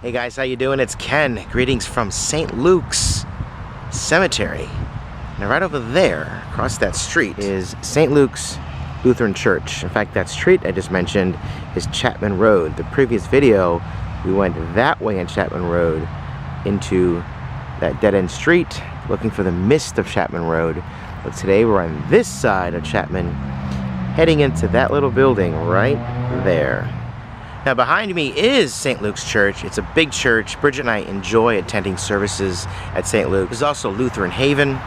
Hey guys, how you doing? It's Ken. Greetings from St. Luke's Cemetery. Now right over there, across that street, is St. Luke's Lutheran Church. In fact, that street I just mentioned is Chapman Road. The previous video, we went that way on Chapman Road into that dead-end street looking for the mist of Chapman Road. But today we're on this side of Chapman, heading into that little building right there. Now behind me is St. Luke's Church. It's a big church. Bridget and I enjoy attending services at St. Luke. There's also Lutheran Haven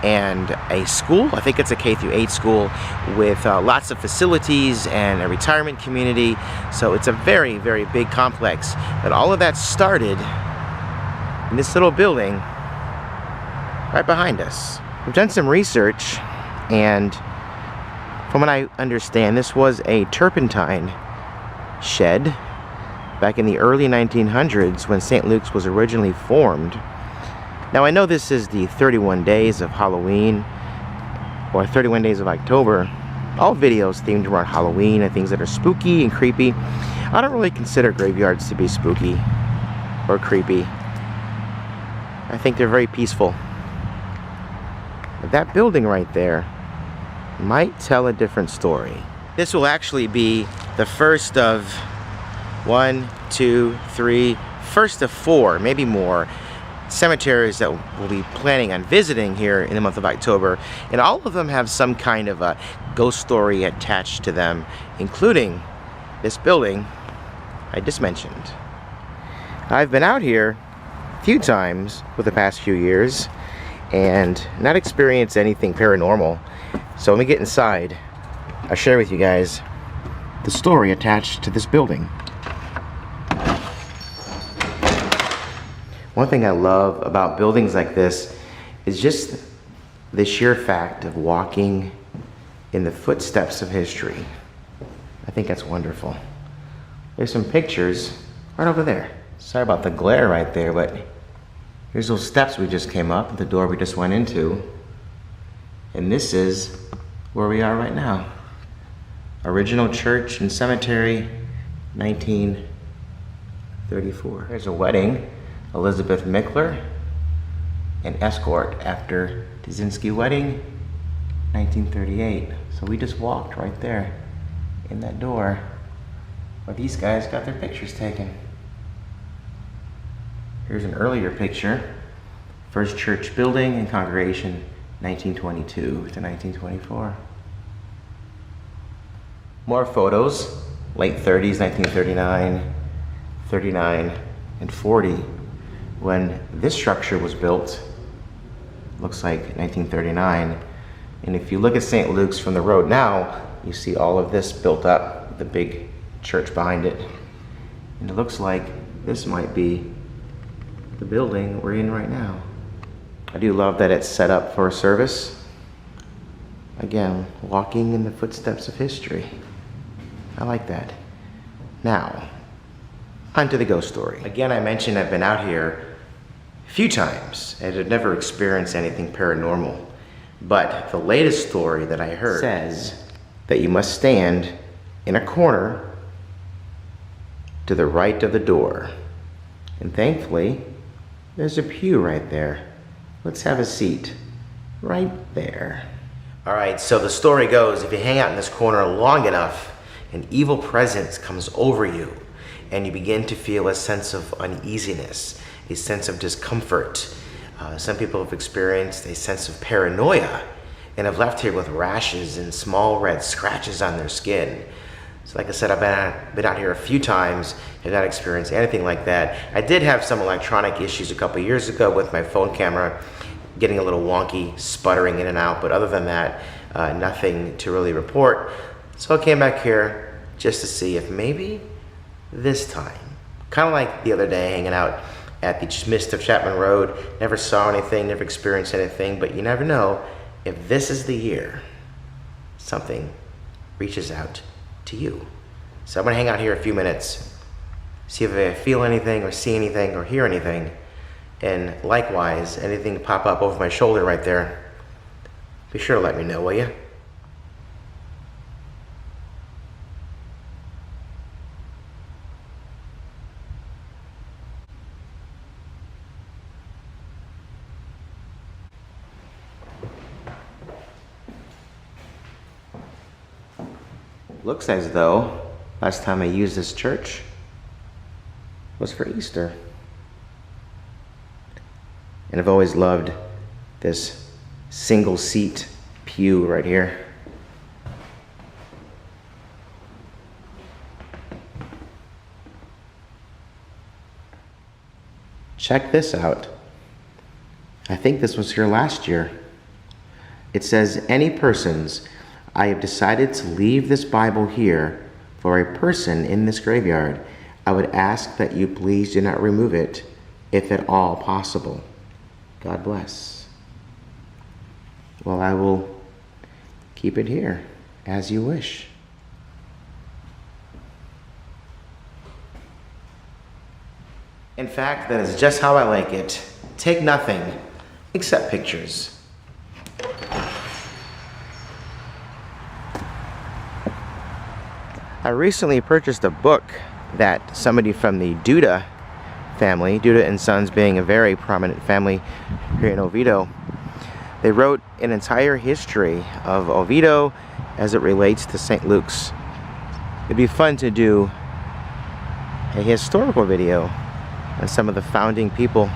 and a school. I think it's a K-8 school with lots of facilities and a retirement community. So it's a very, very big complex. But all of that started in this little building right behind us. We've done some research, and from what I understand, this was a turpentine shed back in the early 1900s when St. Luke's was originally formed. Now I know this is the 31 days of Halloween, or 31 days of October. All videos themed around Halloween and things that are spooky and creepy. I don't really consider graveyards to be spooky or creepy. I think they're very peaceful. But that building right there might tell a different story. This will actually be the first of first of four, maybe more, cemeteries that we'll be planning on visiting here in the month of October. And all of them have some kind of a ghost story attached to them, including this building I just mentioned. I've been out here a few times for the past few years and not experienced anything paranormal. So when we get inside, I'll share with you guys the story attached to this building. One thing I love about buildings like this is just the sheer fact of walking in the footsteps of history. I think that's wonderful. There's some pictures right over there. Sorry about the glare right there, but here's those steps we just came up, the door we just went into. And this is where we are right now. Original church and cemetery, 1934. There's a wedding, Elizabeth Mickler, an escort after Dzinski wedding, 1938. So we just walked right there in that door where these guys got their pictures taken. Here's an earlier picture, first church building and congregation, 1922 to 1924. More photos, late 30s, 1939, 39, and 40, when this structure was built. Looks like 1939. And if you look at St. Luke's from the road now, you see all of this built up, the big church behind it. And it looks like this might be the building we're in right now. I do love that it's set up for a service. Again, walking in the footsteps of history. I like that. Now, on to the ghost story. Again, I mentioned I've been out here a few times and have never experienced anything paranormal. But the latest story that I heard says that you must stand in a corner to the right of the door. And thankfully, there's a pew right there. Let's have a seat right there. All right, so the story goes, if you hang out in this corner long enough, an evil presence comes over you and you begin to feel a sense of uneasiness, a sense of discomfort. Some people have experienced a sense of paranoia and have left here with rashes and small red scratches on their skin. So like I said, I've been out here a few times, have not experienced anything like that. I did have some electronic issues a couple years ago with my phone camera, getting a little wonky, sputtering in and out, but other than that, nothing to really report. So I came back here just to see if maybe this time, kind of like the other day hanging out at the mist of Chapman Road, never saw anything, never experienced anything, but you never know if this is the year something reaches out to you. So I'm gonna hang out here a few minutes, see if I feel anything or see anything or hear anything, and likewise, anything pop up over my shoulder right there, be sure to let me know, will you? Looks as though last time I used this church was for Easter. And I've always loved this single seat pew right here. Check this out. I think this was here last year. It says, "Any persons, I have decided to leave this Bible here for a person in this graveyard. I would ask that you please do not remove it, if at all possible. God bless." Well, I will keep it here as you wish. In fact, that is just how I like it. Take nothing except pictures. I recently purchased a book that somebody from the Duda family, Duda and Sons being a very prominent family here in Oviedo, they wrote an entire history of Oviedo as it relates to St. Luke's. It'd be fun to do a historical video on some of the founding people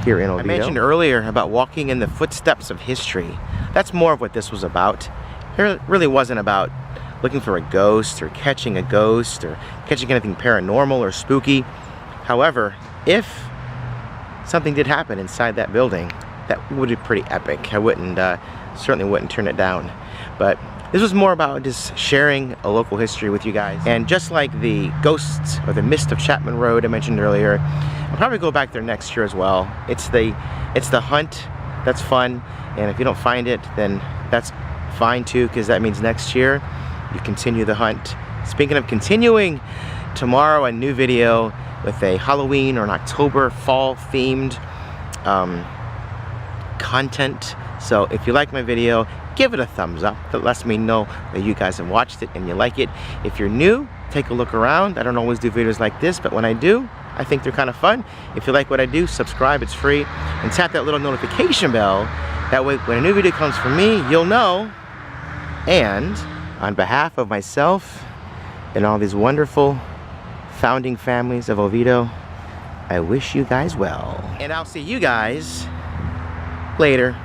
here in Oviedo. I mentioned earlier about walking in the footsteps of history. That's more of what this was about. It really wasn't about looking for a ghost or catching anything paranormal or spooky. However, if something did happen inside that building, that would be pretty epic. I certainly wouldn't turn it down. But this was more about just sharing a local history with you guys. And just like the ghosts or the mist of Chapman Road I mentioned earlier, I'll probably go back there next year as well. It's the hunt that's fun, and if you don't find it, then that's fine too, because that means next year you continue the hunt. Speaking of continuing, tomorrow a new video with a Halloween or an October fall themed content. So if you like my video, give it a thumbs up. That lets me know that you guys have watched it and you like it. If you're new, take a look around. I don't always do videos like this, but when I do, I think they're kind of fun. If you like what I do, subscribe, it's free. And tap that little notification bell. That way, when a new video comes from me, you'll know. And on behalf of myself and all these wonderful founding families of Oviedo, I wish you guys well. And I'll see you guys later.